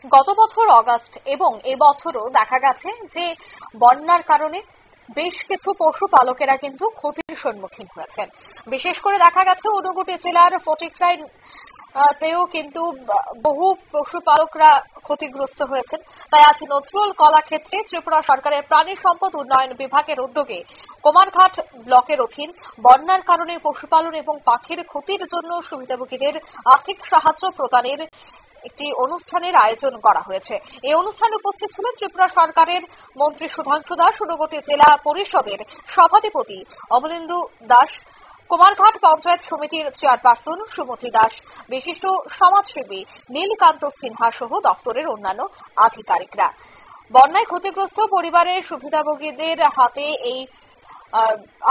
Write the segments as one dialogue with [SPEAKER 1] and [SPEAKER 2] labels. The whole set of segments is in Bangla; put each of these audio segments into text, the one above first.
[SPEAKER 1] গত বছর অগাস্ট এবং এবছরও দেখা গেছে যে বন্যার কারণে বেশ কিছু পশুপালকেরা কিন্তু ক্ষতির সম্মুখীন হয়েছেন। বিশেষ করে দেখা গেছে ঊনকোটি জেলার ফটিকরাই তেও কিন্তু বহু পশুপালকরা ক্ষতিগ্রস্ত হয়েছেন। তাই আজ নজরুল কলাক্ষেত্রে ত্রিপুরা সরকারের প্রাণী সম্পদ উন্নয়ন বিভাগের উদ্যোগে কুমারঘাট ব্লকের অধীন বন্যার কারণে পশুপালন এবং পাখির ক্ষতির জন্য সুবিধাভোগীদের আর্থিক সাহায্য প্রদানের একটি অনুষ্ঠানের আয়োজন করা হয়েছে। এই অনুষ্ঠানে উপস্থিত ছিলেন ত্রিপুরা সরকারের মন্ত্রী সুধাংশু দাস, ঊনকোটি জেলা পরিষদের সভাধিপতি অমলেন্দু দাস, কুমারঘাট পঞ্চায়েত সমিতির চেয়ারপারসন সুমতি দাস, বিশিষ্ট সমাজসেবী নীলকান্ত সিনহা সহ দপ্তরের অন্যান্য আধিকারিকরা। বন্যায় ক্ষতিগ্রস্ত পরিবারের সুবিধাভোগীদের হাতে এই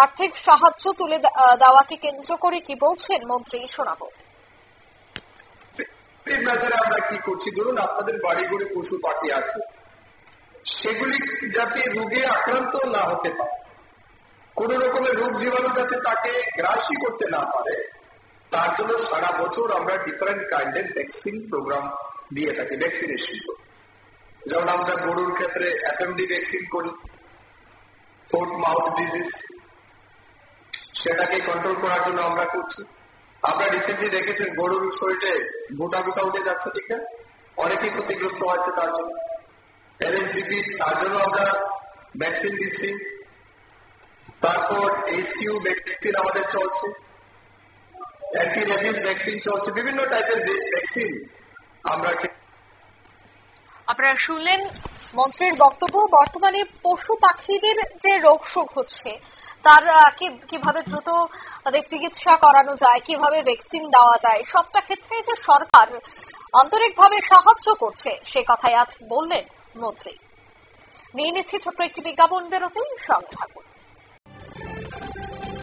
[SPEAKER 1] আর্থিক সাহায্য তুলে দেওয়াকে কেন্দ্র করে কি বলছেন মন্ত্রী শোনাবো।
[SPEAKER 2] আমরা কি করছি, ধরুন আপনাদের বাড়ি ঘরে পশু পাখি আছে, সেগুলি যাতে রোগে আক্রান্ত না হতে পারে, কোন রকমের রোগ জীবাণু যাতে তাকে গ্রাসই করতে না পারে, তার জন্য সারা বছর আমরা ডিফারেন্ট কাইন্ডের ভ্যাকসিন প্রোগ্রাম দিয়ে থাকি, ভ্যাকসিনেশন করি। যেমন আমরা গরুর ক্ষেত্রে এফএমডি ভ্যাকসিন করি, ফুট মাউথ ডিজিজ, সেটাকে কন্ট্রোল করার জন্য আমরা করছি। আমরা রিসেন্টলি দেখেছেন গরুর শরীরে গোটা গোটা উঠে যাচ্ছে, ঠিক না, অনেকেই ক্ষতিগ্রস্ত হচ্ছে তার জন্য। এলএসডিপি, তার জন্য আমরা ভ্যাকসিন দিচ্ছি। তারপর এইচকিউ ভ্যাকসিন আমাদের চলছে, অ্যান্টি রেবিস ভ্যাকসিন চলছে, বিভিন্ন টাইপের ভ্যাকসিন আমরা।
[SPEAKER 1] আপনারা শুনলেন মন্ত্রীর বক্তব্য। বর্তমানে পশু পাখিদের যে রোগ শোক হচ্ছে তার কিভাবে দ্রুত তাদের চিকিৎসা করানো যায়, কিভাবে ভ্যাকসিন দেওয়া যায়, সবটা ক্ষেত্রে যে সরকার আন্তরিকভাবে সাহায্য করছে সে কথাই আজ বললেন মন্ত্রী। নিয়ে নিচ্ছি ছোট্ট একটি বিজ্ঞাপন বিরতি, সঙ্গে থাকুন।